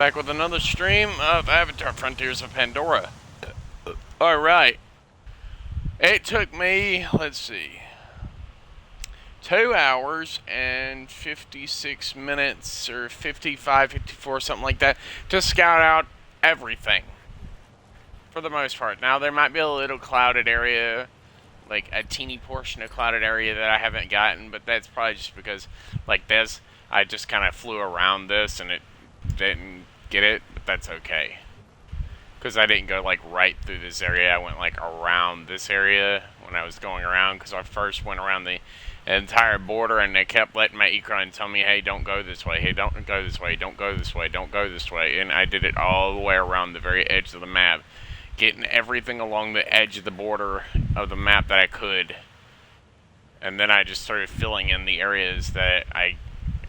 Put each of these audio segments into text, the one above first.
Back with another stream of Avatar Frontiers of Pandora. Alright. It took me, let's see, 2 hours and 56 minutes, or 55, 54, something like that, to scout out everything. For the most part. Now, there might be a little clouded area, like a teeny portion of clouded area that I haven't gotten, but that's probably just because, like this, I just kind of flew around this and it didn't get it, but that's okay. Because I didn't go like right through this area, I went like around this area when I was going around, because I first went around the entire border and they kept letting my Ecron tell me, hey, don't go this way, hey, don't go this way, don't go this way, don't go this way, and I did it all the way around the very edge of the map, getting everything along the edge of the border of the map that I could, and then I just started filling in the areas that I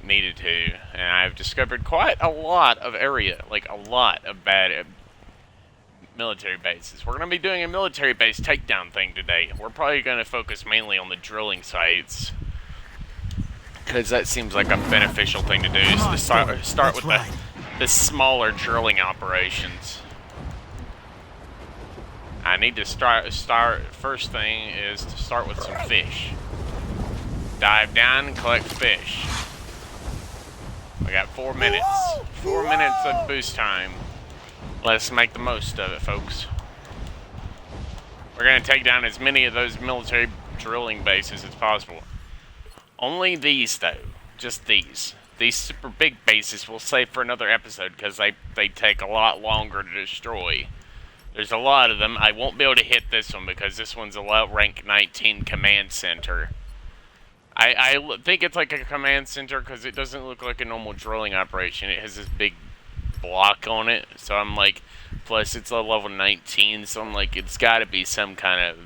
needed to, and I've discovered quite a lot of area, like a lot of bad military bases. We're going to be doing a military base takedown thing today. We're probably going to focus mainly on the drilling sites, because that seems like a beneficial thing to do, is to start with the smaller drilling operations. I need to first thing is to start with some fish. Dive down and collect fish. We got 4 minutes. 4 minutes of boost time. Let's make the most of it, folks. We're going to take down as many of those military drilling bases as possible. Only these, though. Just these. These super big bases we'll save for another episode, because they take a lot longer to destroy. There's a lot of them. I won't be able to hit this one, because this one's a low rank 19 command center. I think it's like a command center because it doesn't look like a normal drilling operation. It has this big block on it. So I'm like, plus it's a level 19. So I'm like, it's got to be some kind of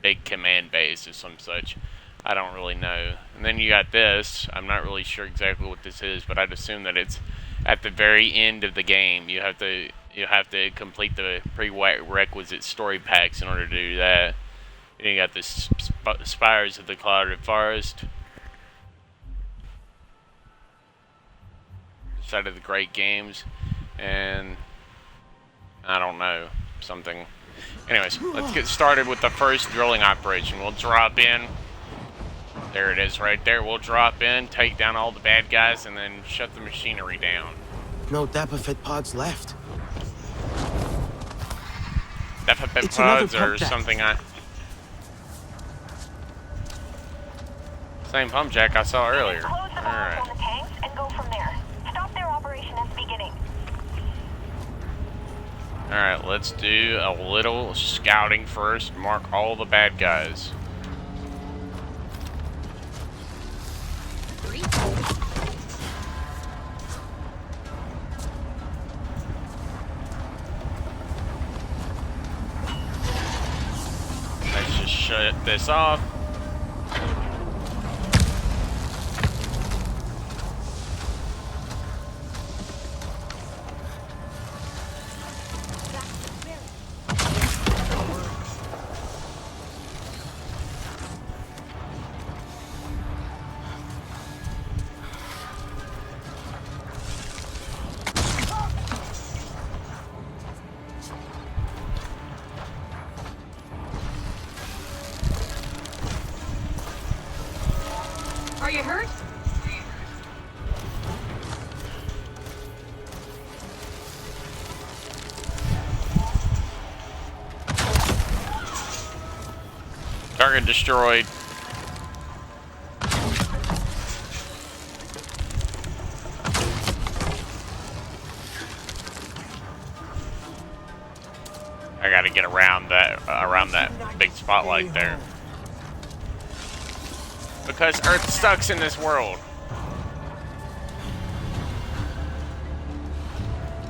big command base or some such. I don't really know. And then you got this. I'm not really sure exactly what this is, but I'd assume that it's at the very end of the game. You have to complete the prerequisite story packs in order to do that. And you got the spires of the clouded forest. Side of the great games. And I don't know. Something. Anyways, let's get started with the first drilling operation. We'll drop in. There it is right there. We'll drop in, take down all the bad guys, and then shut the machinery down. No Dapafit pods left. Dapafit pods or something Same pump jack I saw earlier. Alright. On the tanks and go from there. Stop their operation at the beginning. Alright, let's do a little scouting first. Mark all the bad guys. Let's just shut this off. Are you hurt? Target destroyed. I gotta get around that big spotlight there. Because Earth sucks in this world.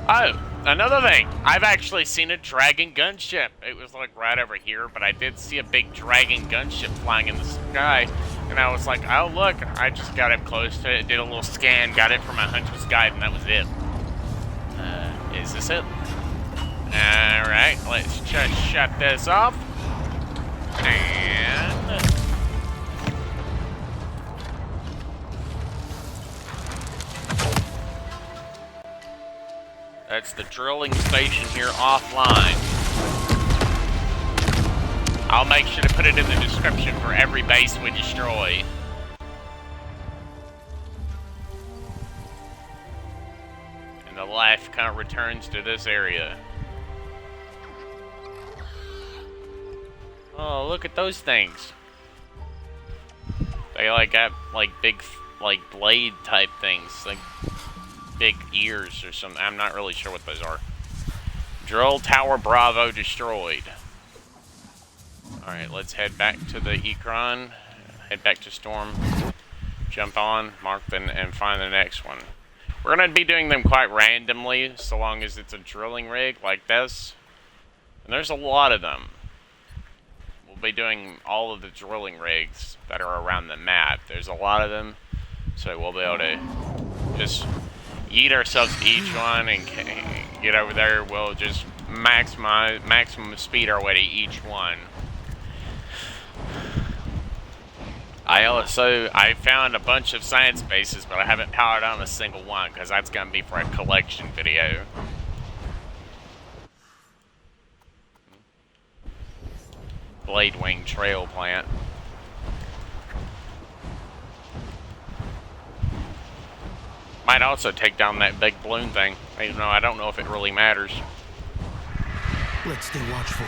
Oh, another thing. I've actually seen a dragon gunship. It was like right over here, but I did see a big dragon gunship flying in the sky. And I was like, oh look, I just got up close to it, did a little scan, got it from my hunter's guide, and that was it. Is this it? Alright, let's just shut this off. And That's the drilling station here offline. I'll make sure to put it in the description for every base we destroy. And the life kind of returns to this area. Oh, look at those things. They like got like big, like blade type things, like big ears or something. I'm not really sure what those are. Drill Tower Bravo destroyed. Alright, let's head back to the Ecron. Head back to Storm. Jump on, mark them, and find the next one. We're going to be doing them quite randomly, so long as it's a drilling rig like this. And there's a lot of them. We'll be doing all of the drilling rigs that are around the map. There's a lot of them, so we'll be able to just yeet ourselves to each one and get over there. We'll just maximum speed our way to each one. I found a bunch of science bases, but I haven't powered on a single one because that's going to be for a collection video. Blade Wing Trail Plant. Might also take down that big balloon thing. Even though I don't know if it really matters. Let's stay watchful.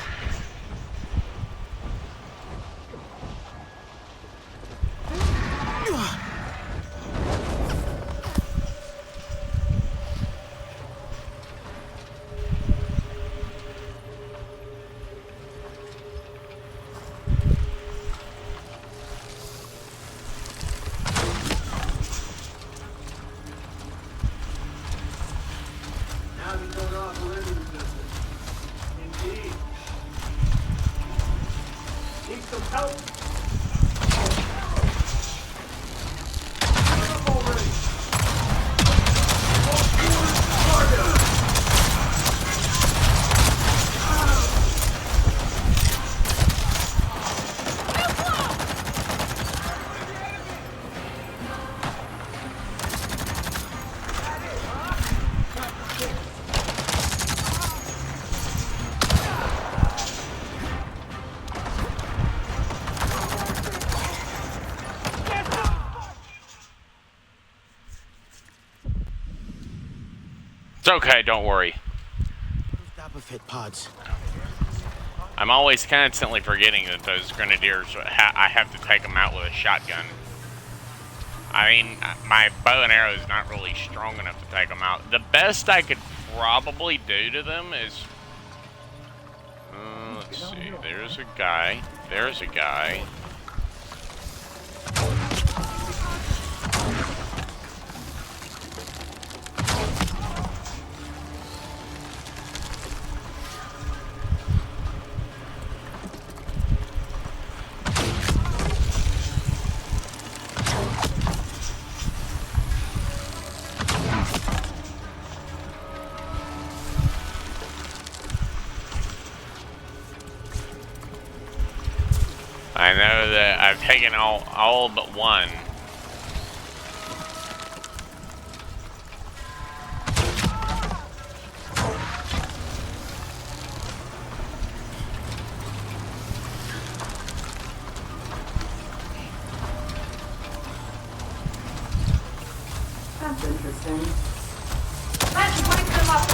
It's okay, don't worry. Pods. I'm always constantly forgetting that those grenadiers, I have to take them out with a shotgun. I mean, my bow and arrow is not really strong enough to take them out. The best I could probably do to them is... let's see, there's a guy. There's a guy. I know that I've taken all but one. That's interesting. Let's wake them up!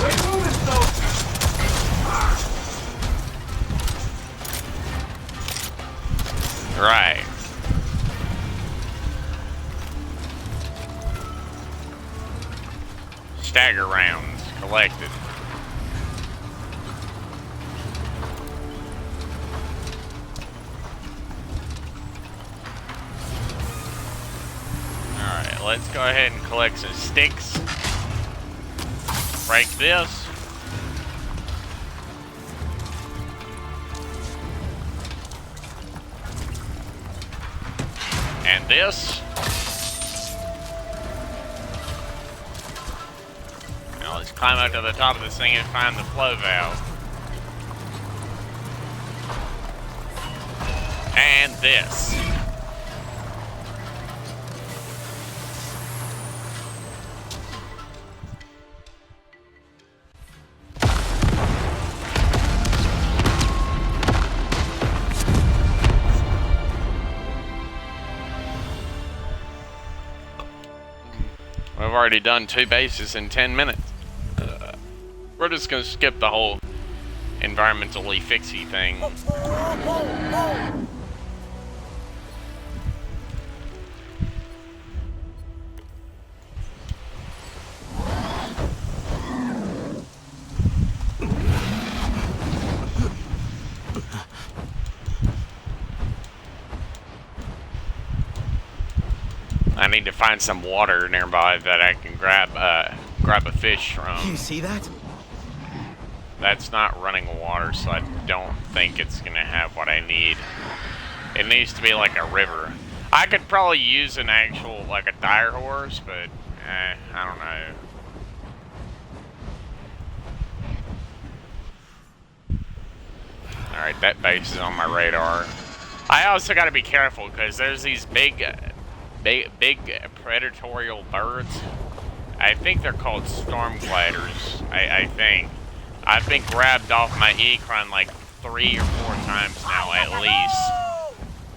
We're moving, though! Right. Stagger rounds collected. Alright, let's go ahead and collect some sticks. Break this. And this. Now let's climb up to the top of this thing and find the flow valve. And this. We've already done 2 bases in 10 minutes. We're just gonna skip the whole environmentally fixy thing. I need to find some water nearby that I can grab a fish from. You see that? That's not running water, so I don't think it's gonna have what I need. It needs to be like a river. I could probably use an actual, like a dire horse, but I don't know. Alright, that base is on my radar. I also gotta be careful, because there's these big predatorial birds. I think they're called storm gliders. I think. I've been grabbed off my Ecron like 3 or 4 times now, at least,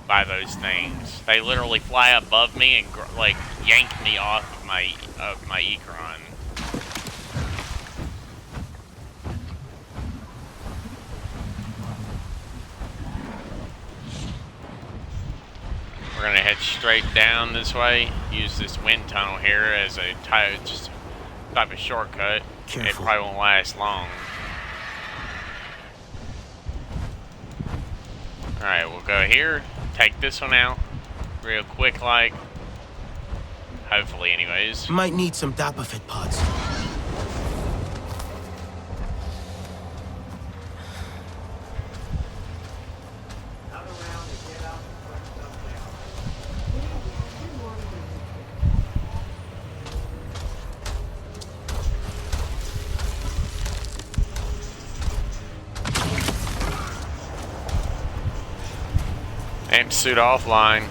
by those things. They literally fly above me and like yank me off of my Ecron. We're gonna head straight down this way. Use this wind tunnel here as a just type of shortcut. Careful. It probably won't last long. Alright, we'll go here, take this one out, real quick like. Hopefully anyways. Might need some Dapafit pods. Amp suit offline.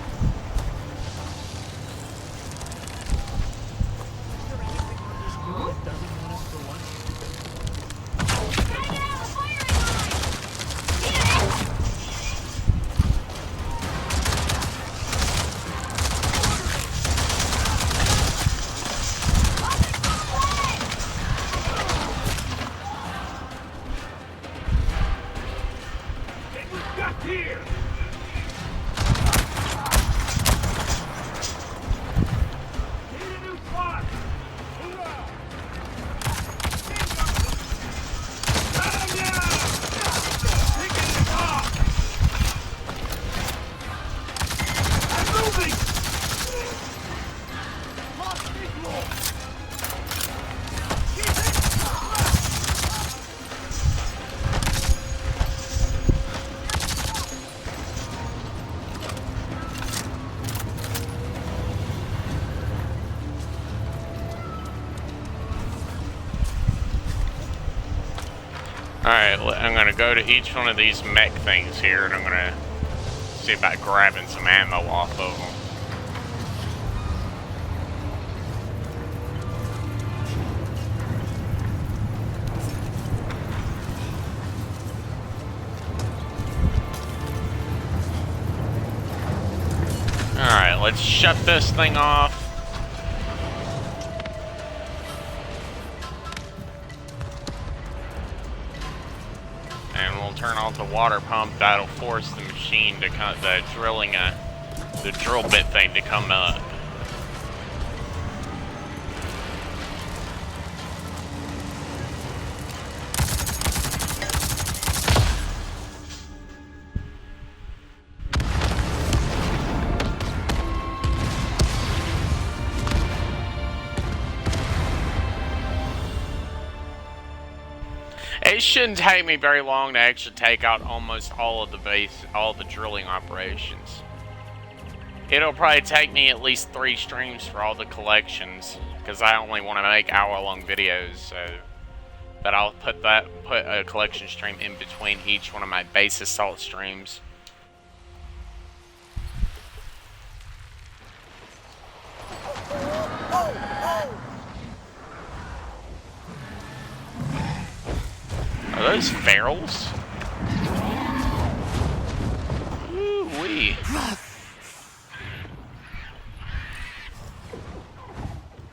Alright, I'm gonna go to each one of these mech things here and I'm gonna see about grabbing some ammo off of them. Alright, let's shut this thing off. And we'll turn off the water pump. That'll force the machine to come, the drill bit thing to come up. It shouldn't take me very long to actually take out almost all of the all the drilling operations. It'll probably take me at least 3 streams for all the collections, because I only want to make hour-long videos. So, but I'll put a collection stream in between each one of my base assault streams. Are those ferals? Ooh-wee.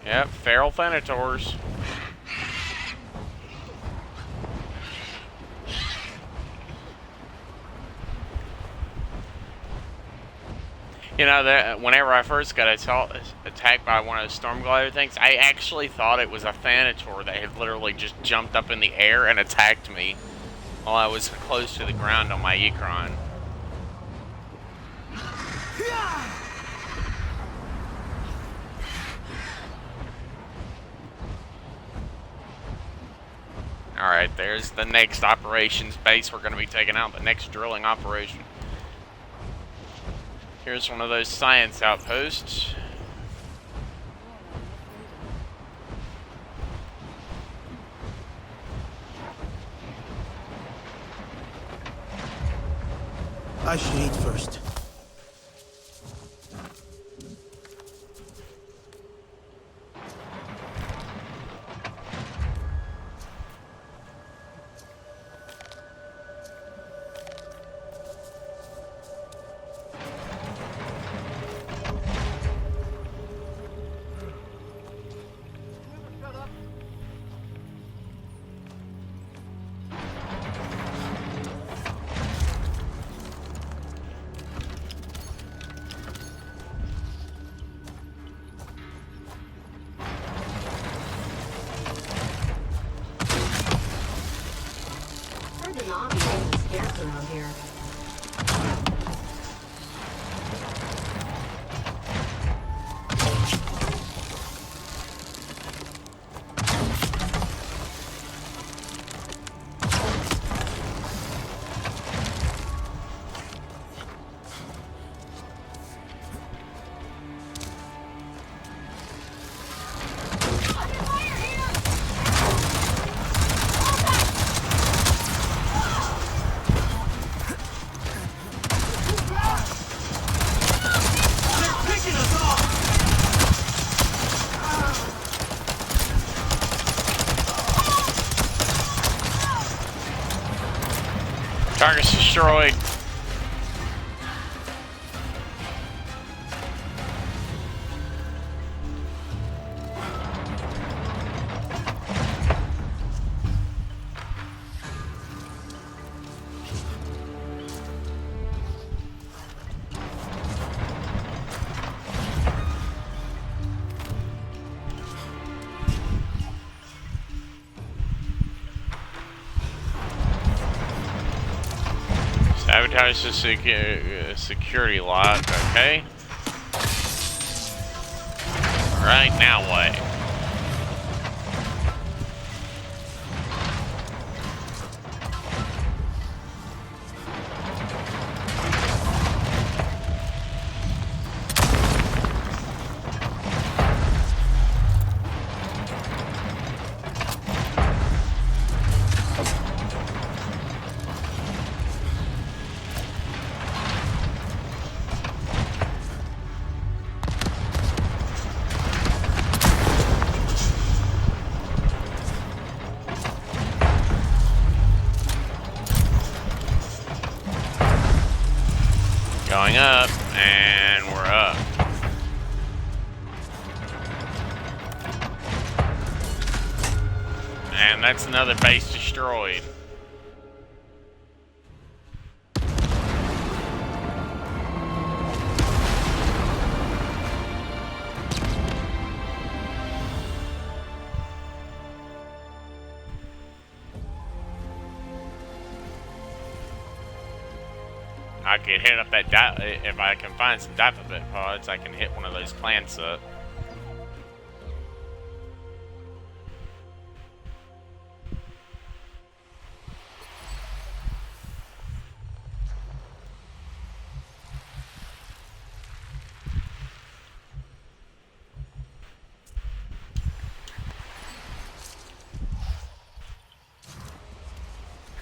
Yep, feral thanators. You know, that whenever I first got attacked by one of those storm glider things, I actually thought it was a Thanator that had literally just jumped up in the air and attacked me while I was close to the ground on my Ecron. Alright, there's the next operations base we're going to be taking out, the next drilling operation. Here's one of those science outposts. I should eat first. Around here. Target's destroyed. Sabotage the security lock, okay. Alright, now what? Going up, and we're up. And that's another base destroyed. I could hit up that if I can find some Dapabit pods, I can hit one of those plants up.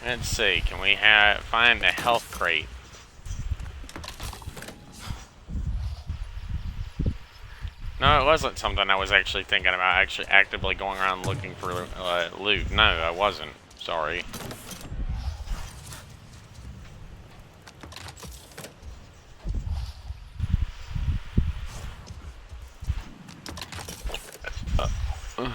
Let's see, can we find a health crate? No, it wasn't something I was actually thinking about, actually actively going around looking for loot. No, I wasn't. Sorry. Alrighty,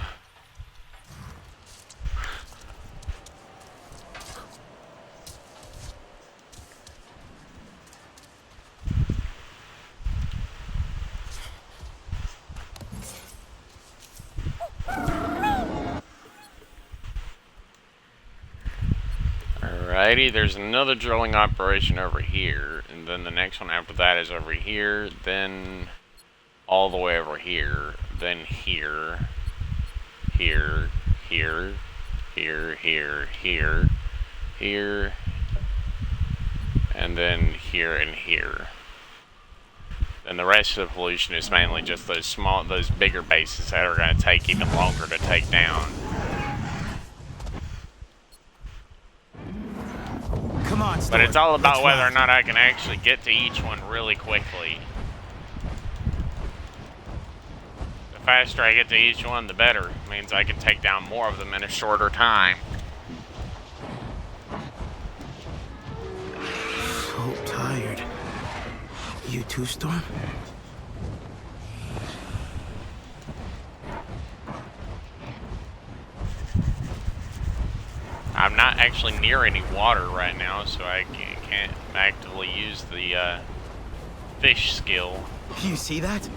there's another drilling operation over here, and then the next one after that is over here, then all the way over here, then here, here, here, here, here, here, here, and then here and here. And the rest of the pollution is mainly just those bigger bases that are going to take even longer to take down. Come on, But it's all about let's whether or ride. not I can actually get to each one really quickly. The faster I get to each one, the better. It means I can take down more of them in a shorter time. So tired. You too, Storm? I'm not actually near any water right now, so I can't actively use the fish skill. You see that?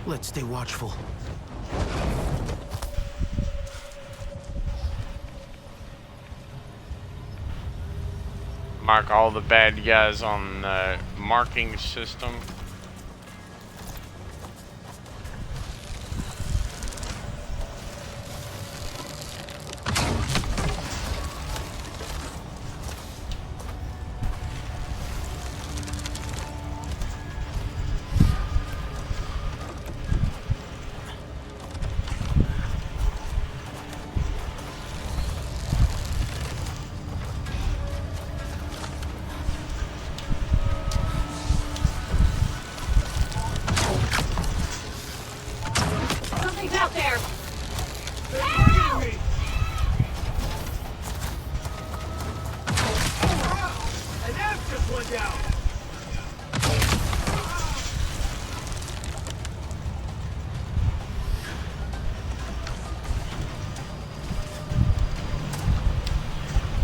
Let's stay watchful. Mark all the bad guys on the marking system. Something's out there! An F just went down!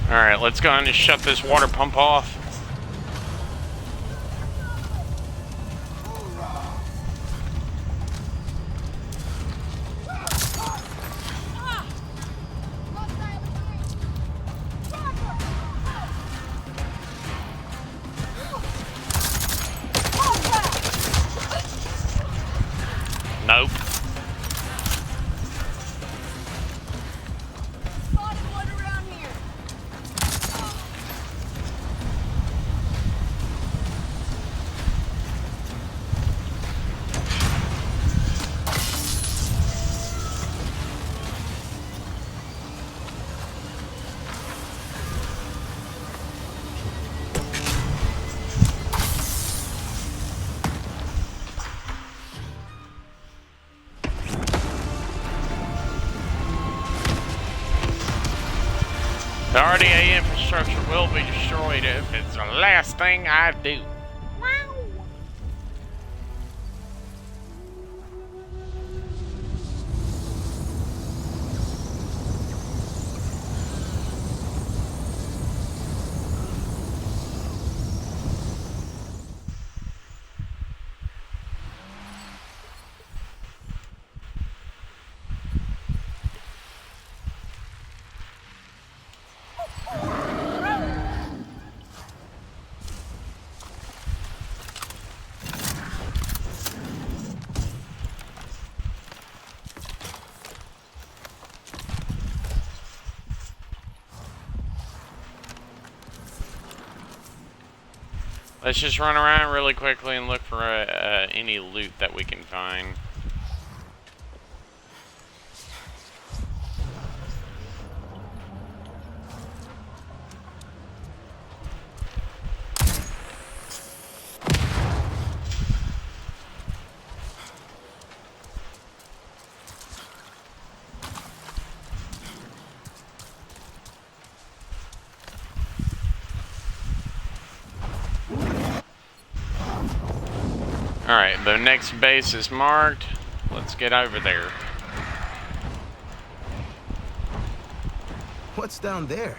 Alright, let's go ahead and shut this water pump off. Nope. The RDA infrastructure will be destroyed if it's the last thing I do. Let's just run around really quickly and look for any loot that we can find. Alright, the next base is marked. Let's get over there. What's down there?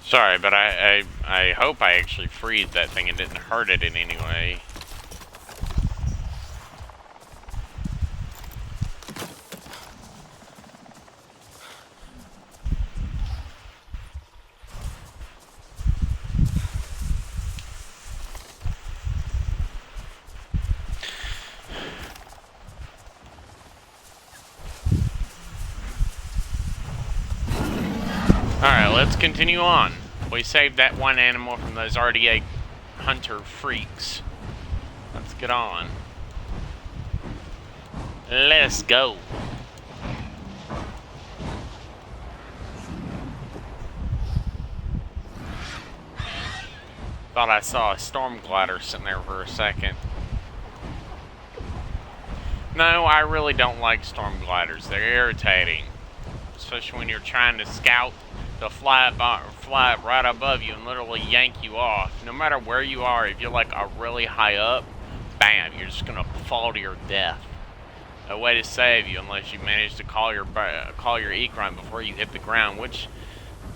Sorry, but I hope I actually freed that thing and didn't hurt it in any way. Alright, let's continue on. We saved that one animal from those RDA hunter freaks. Let's get on. Let's go. Thought I saw a storm glider sitting there for a second. No, I really don't like storm gliders. They're irritating. Especially when you're trying to scout. They'll fly up right above you and literally yank you off. No matter where you are, if you're like a really high up, bam, you're just gonna fall to your death. No way to save you unless you manage to call your E-Grunt before you hit the ground, which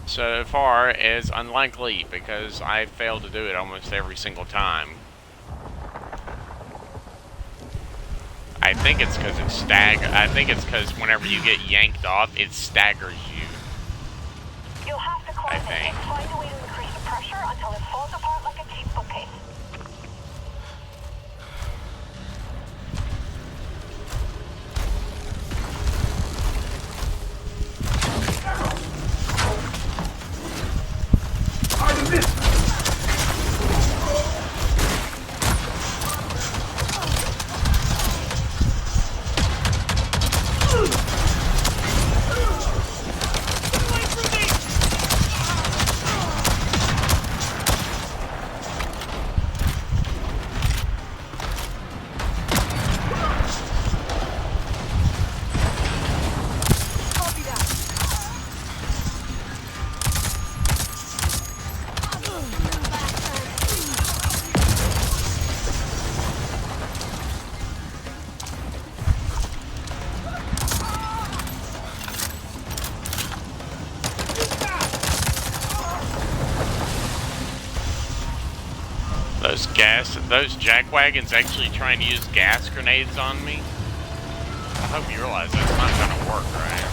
so far is unlikely because I failed to do it almost every single time. I think it's because whenever you get yanked off, it staggers you. You'll have to close it and find a way to increase the pressure until it falls apart like a cheap bookcase. Those jackwagons actually trying to use gas grenades on me. I hope you realize that's not gonna work, right?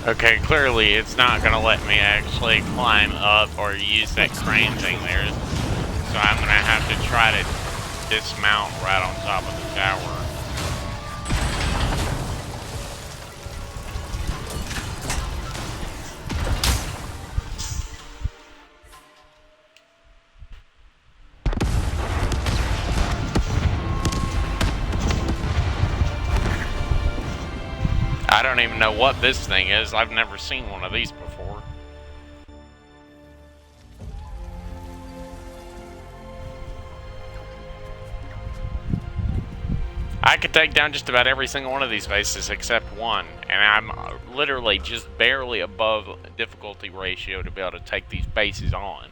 Okay, clearly it's not gonna let me actually climb up or use that crane thing there. So I'm gonna have to try to dismount right on top of the tower. don't even know what this thing is. I've never seen one of these before. I could take down just about every single one of these bases except one, and I'm literally just barely above difficulty ratio to be able to take these bases on.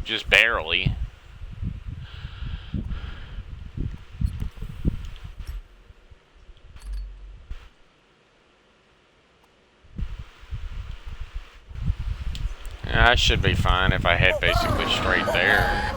Just barely. Yeah, I should be fine if I head basically straight there.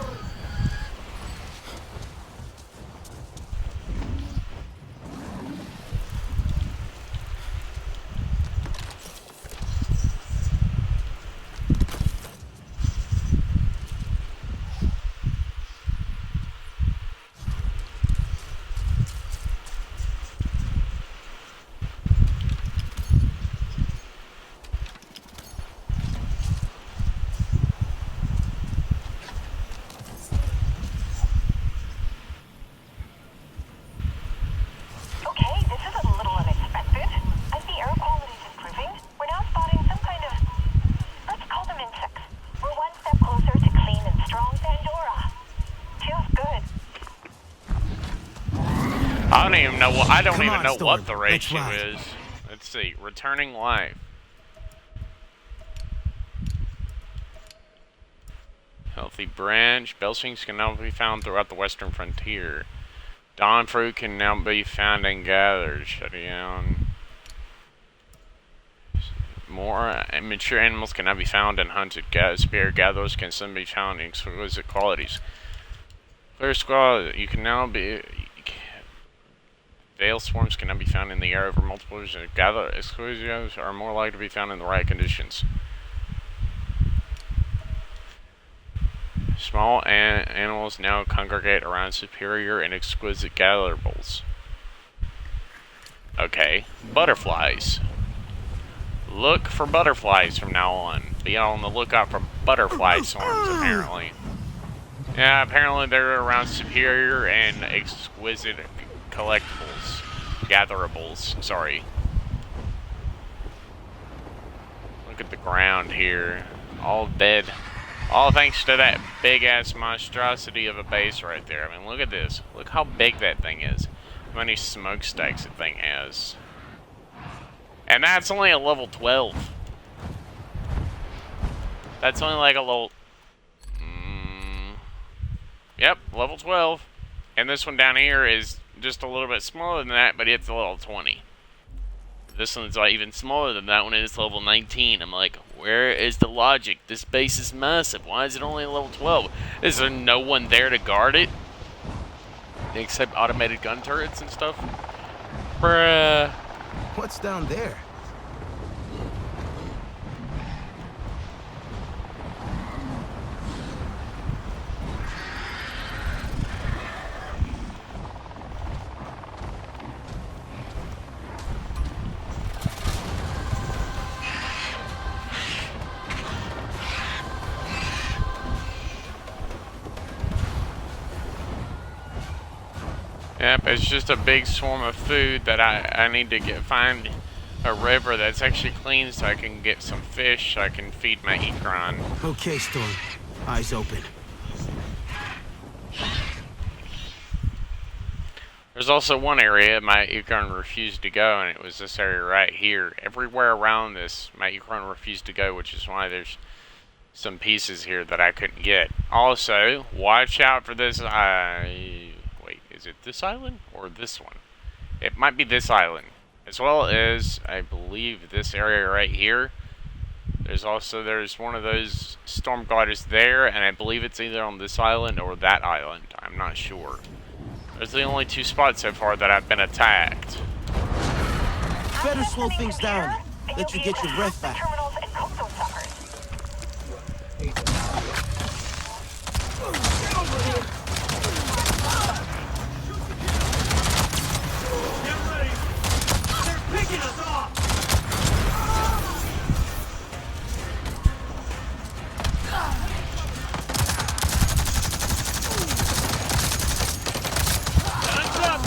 I don't even know what the ratio is. Let's see. Returning life. Healthy branch. Bellswings can now be found throughout the western frontier. Dawn fruit can now be found and gathered. Shut it down. More mature animals can now be found and hunted. Spear gatherers can soon be found in exquisite qualities. First quality, you can now be... Veil swarms can now be found in the air over multiple years. Gather exclusions are more likely to be found in the right conditions. Small animals now congregate around superior and exquisite gatherables. Okay, butterflies. Look for butterflies from now on. Be on the lookout for butterfly swarms, apparently. Yeah, apparently they're around superior and exquisite collectibles. Gatherables, sorry. Look at the ground here. All dead. All thanks to that big-ass monstrosity of a base right there. I mean, look at this. Look how big that thing is. How many smokestacks that thing has. And that's only a level 12. That's only like a level... Yep, level 12. And this one down here is just a little bit smaller than that, but it's a level 20. This one's like even smaller than that one, and it's level 19. I'm like, where is the logic? This base is massive. Why is it only level 12? Is there no one there to guard it? Except automated gun turrets and stuff? Bruh. What's down there? Yep, it's just a big swarm of food that I need to find a river that's actually clean so I can get some fish so I can feed my Ekron. Okay, Storm. Eyes open. There's also one area my Ekron refused to go, and it was this area right here. Everywhere around this, my Ekron refused to go, which is why there's some pieces here that I couldn't get. Also, watch out for this... Wait, is it this island or this one? It might be this island. As well as, I believe, this area right here. There's one of those storm gliders there, and I believe it's either on this island or that island. I'm not sure. Those are the only two spots so far that I've been attacked. Better slow things down. Let you get your breath back. Picking us off! Guns up!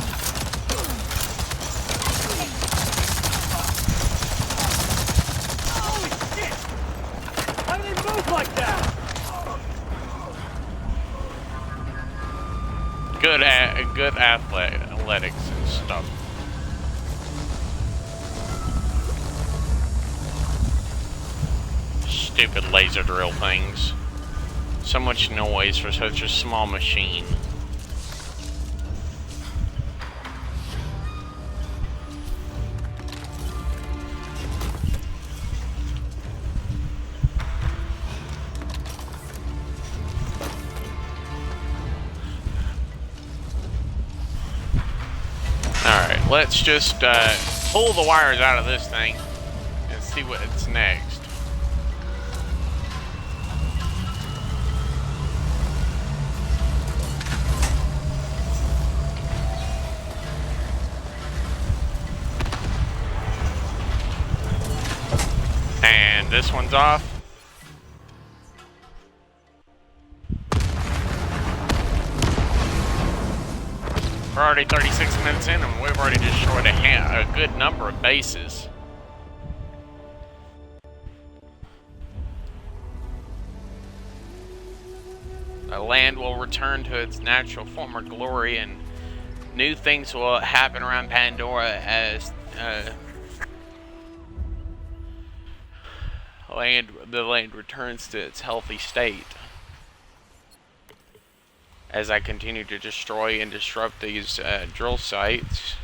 a good athletics and stuff. Stupid laser drill things. So much noise for such a small machine. Alright, let's just pull the wires out of this thing and see what's next. And this one's off. We're already 36 minutes in and we've already destroyed a good number of bases. The land will return to its natural former glory and new things will happen around Pandora as the land returns to its healthy state. As I continue to destroy and disrupt these drill sites.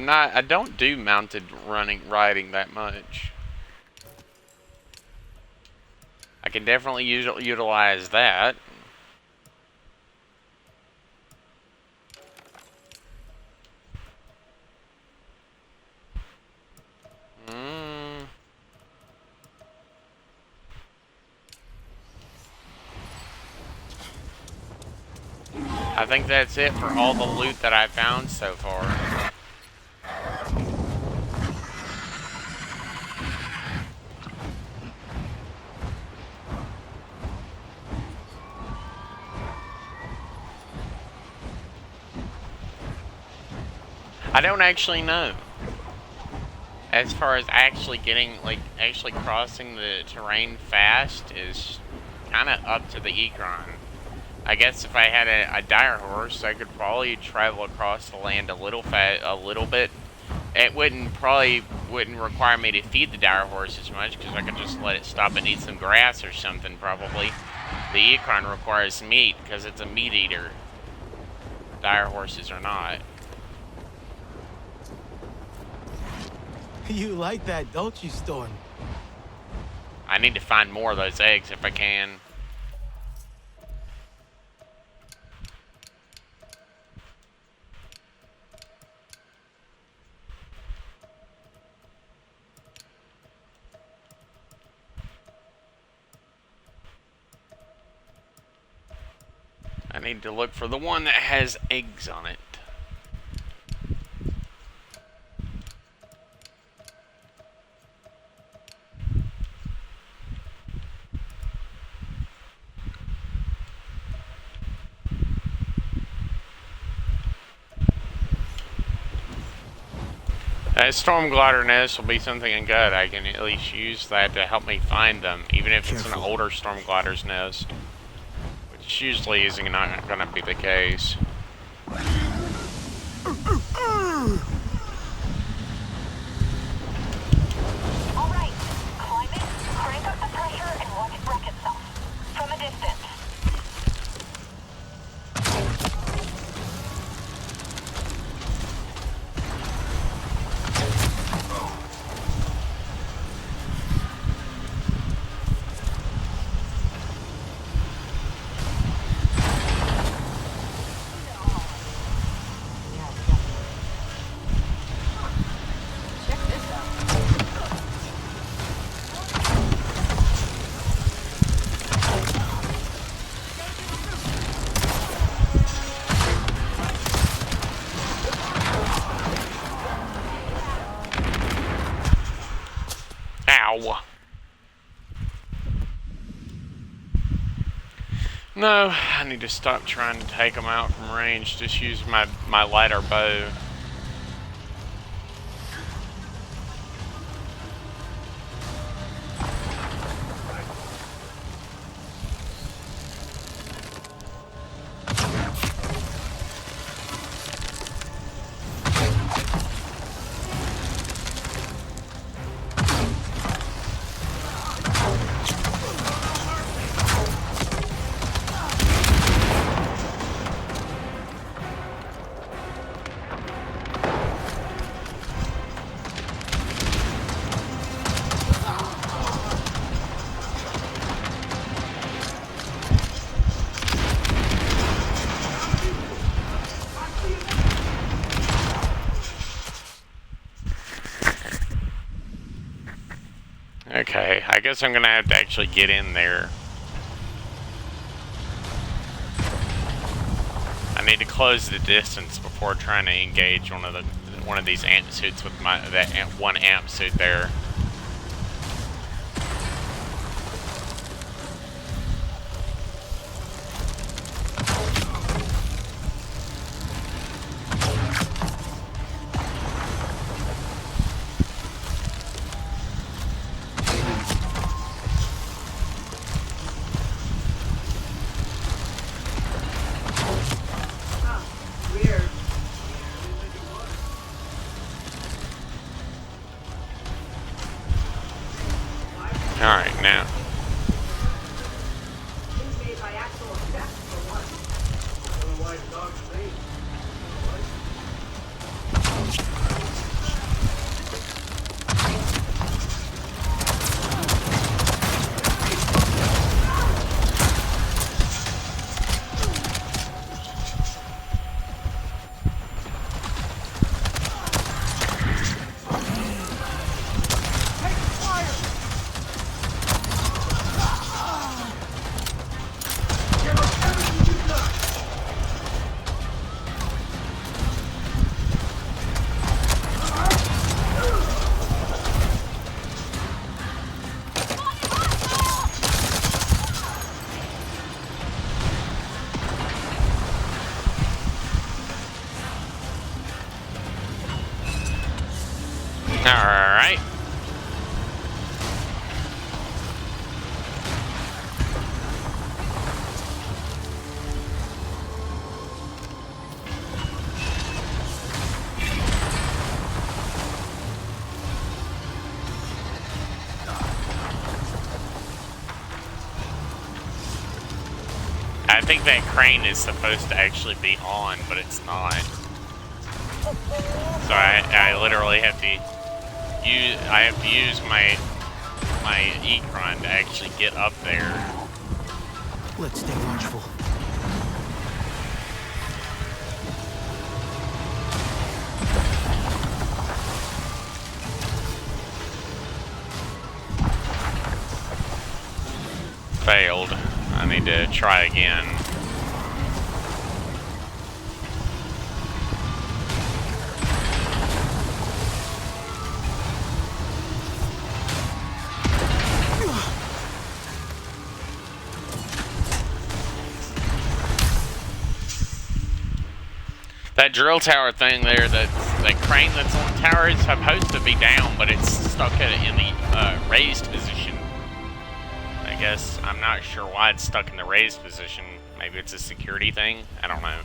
I don't do mounted riding that much. I can definitely utilize that. I think that's it for all the loot that I found so far. I don't actually know. As far as actually getting, actually crossing the terrain fast is kind of up to the Ecron. I guess if I had a dire horse, I could probably travel across the land a little bit. It probably wouldn't require me to feed the dire horse as much because I could just let it stop and eat some grass or something probably. The Ecron requires meat because it's a meat eater. Dire horses are not. You like that, don't you, Storm? I need to find more of those eggs if I can. I need to look for the one that has eggs on it. That storm glider nest will be something good. I can at least use that to help me find them, even if it's an older storm glider's nest, which usually isn't not going to be the case. Alright, climb it, crank up the pressure, and watch it wreck itself. From a distance. No, I need to stop trying to take them out from range. Just use my lighter bow. Okay, I guess I'm gonna have to actually get in there. I need to close the distance before trying to engage one of these amp suits with one amp suit there. Alright, now. Alright. I think that crane is supposed to actually be on, but it's not. So I literally have to use my Ecron to actually get up there. Let's stay watchful. Failed. I need to try again. That drill tower thing there, that crane that's on the tower is supposed to be down, but it's stuck in the raised position. I guess I'm not sure why it's stuck in the raised position. Maybe it's a security thing. I don't know.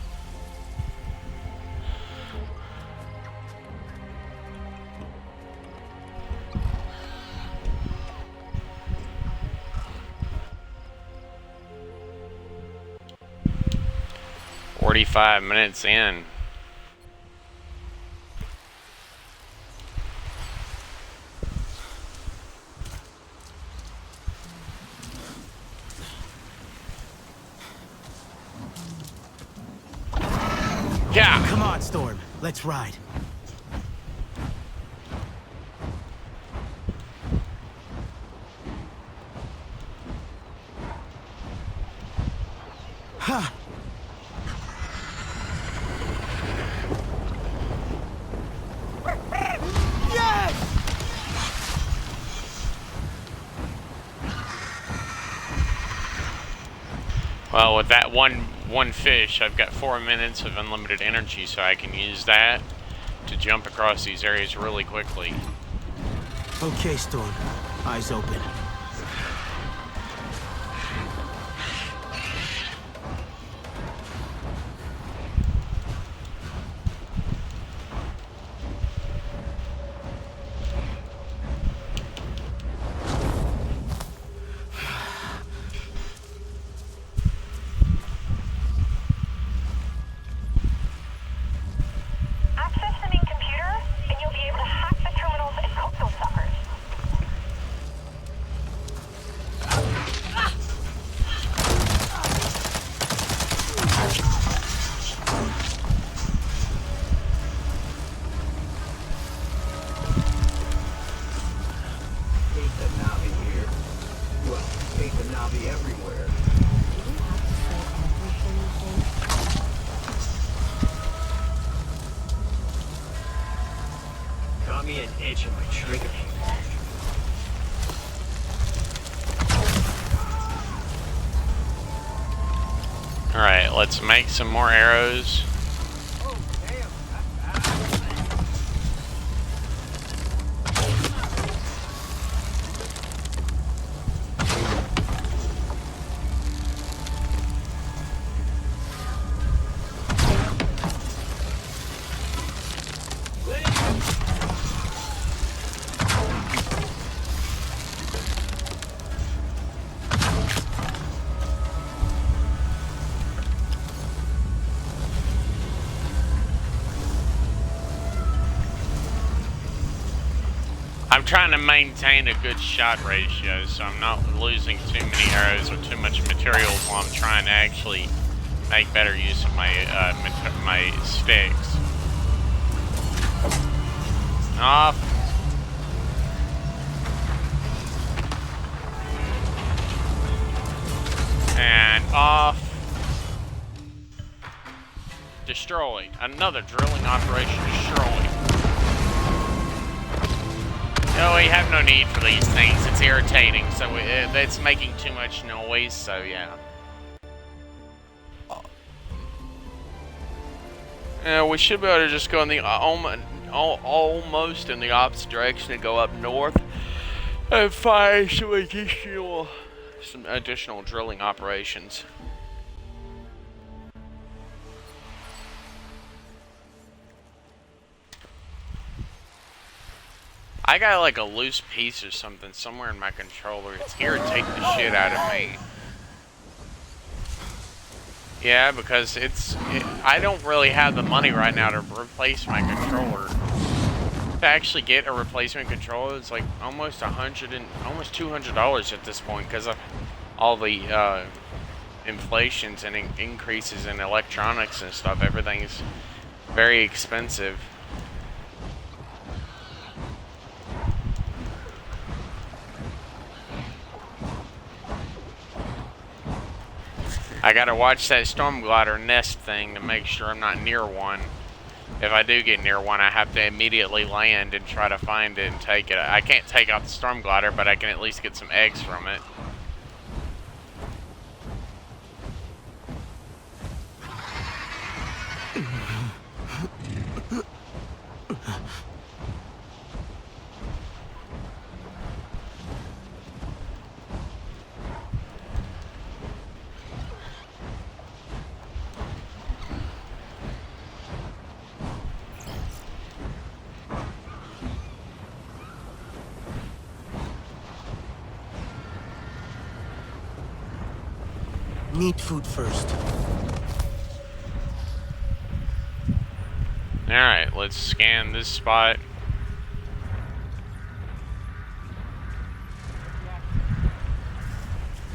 "45 minutes in." Yeah. Come on, Storm. Let's ride. Ha! Yes! Well, with that one fish, I've got 4 minutes of unlimited energy, so I can use that to jump across these areas really quickly. Okay, Storm. Eyes open. Access the main computer, and you'll be able to hack the terminals and cook those suckers. Hate the Navi here. Well, hate the Navi everywhere. Got me an itch in my trigger. Alright, let's make some more arrows. Oh, damn. I'm trying to maintain a good shot ratio, so I'm not losing too many arrows or too much materials while I'm trying to actually make better use of my my sticks. Off. And off. Destroyed. Another drilling operation destroyed. No, we have no need for these things. It's irritating, so it's making too much noise, so yeah. Yeah, we should be able to just go in the almost in the opposite direction and go up north and find some additional drilling operations. I got like a loose piece or something somewhere in my controller. It's irritating the shit out of me. Yeah, because I don't really have the money right now to replace my controller. To actually get a replacement controller, it's like almost almost $200 at this point because of all the inflations and increases in electronics and stuff. Everything's very expensive. I gotta watch that storm glider nest thing to make sure I'm not near one. If I do get near one, I have to immediately land and try to find it and take it. I can't take out the storm glider, but I can at least get some eggs from it. Need food first. Alright, let's scan this spot.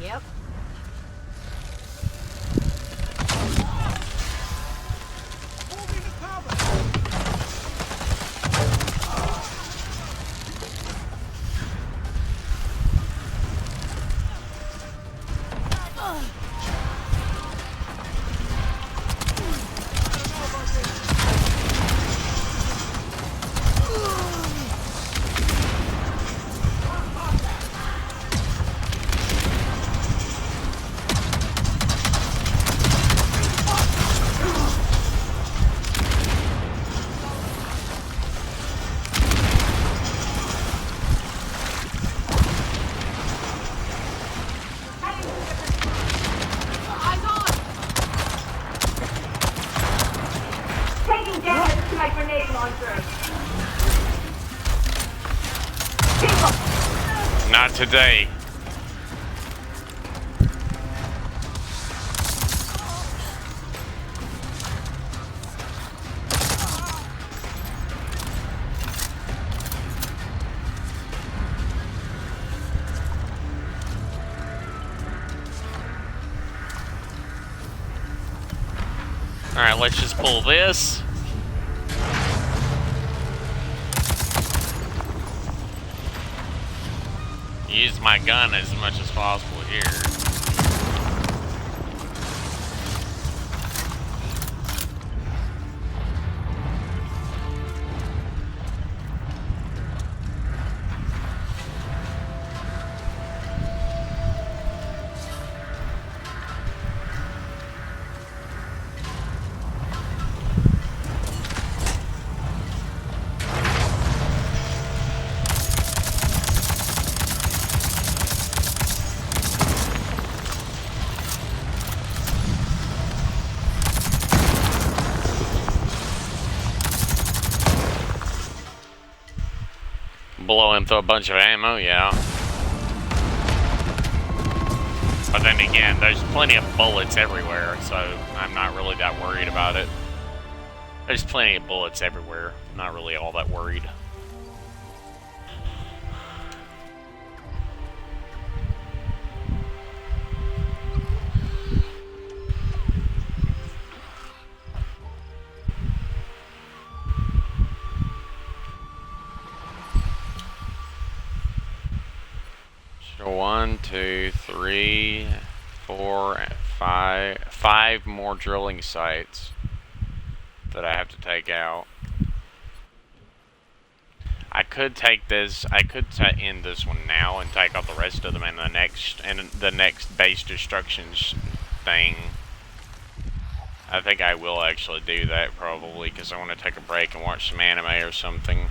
Yep. grenade launcher. Not today. Alright, let's just pull this. Use my gun as much as possible here. Blow him through a bunch of ammo, yeah. But then again, there's plenty of bullets everywhere, so I'm not really that worried about it. There's plenty of bullets everywhere. Not really all that worried. So 1, 2, 3, 4, 5. 5 more drilling sites that I have to take out. I could take this. I could end this one now and take out the rest of them in the next base destruction thing. I think I will actually do that probably because I want to take a break and watch some anime or something.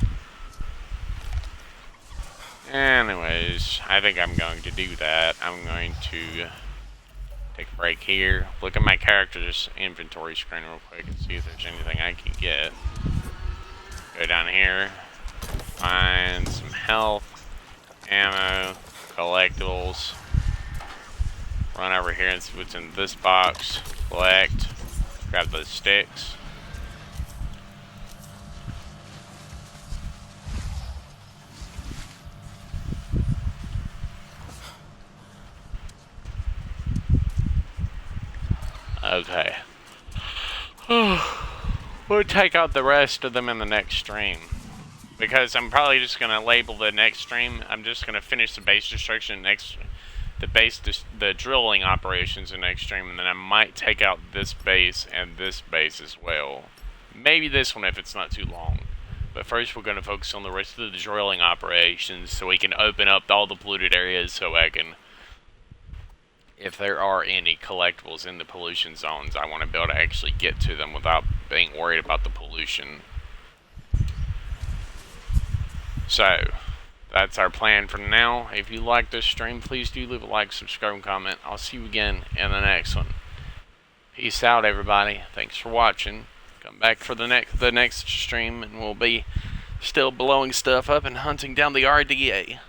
Anyways, I think I'm going to do that. I'm going to take a break here. Look at my character's inventory screen real quick and see if there's anything I can get. Go down here. Find some health, ammo, collectibles. Run over here and see what's in this box. Collect. Grab those sticks. Okay. We'll take out the rest of them in the next stream. Because I'm probably just going to label the next stream. I'm just going to finish the base destruction the drilling operations in the next stream. And then I might take out this base and this base as well. Maybe this one if it's not too long. But first we're going to focus on the rest of the drilling operations. So we can open up all the polluted areas so I can... If there are any collectibles in the pollution zones, I want to be able to actually get to them without being worried about the pollution. So, that's our plan for now. If you like this stream, please do leave a like, subscribe, and comment. I'll see you again in the next one. Peace out, everybody. Thanks for watching. Come back for the next stream, and we'll be still blowing stuff up and hunting down the RDA.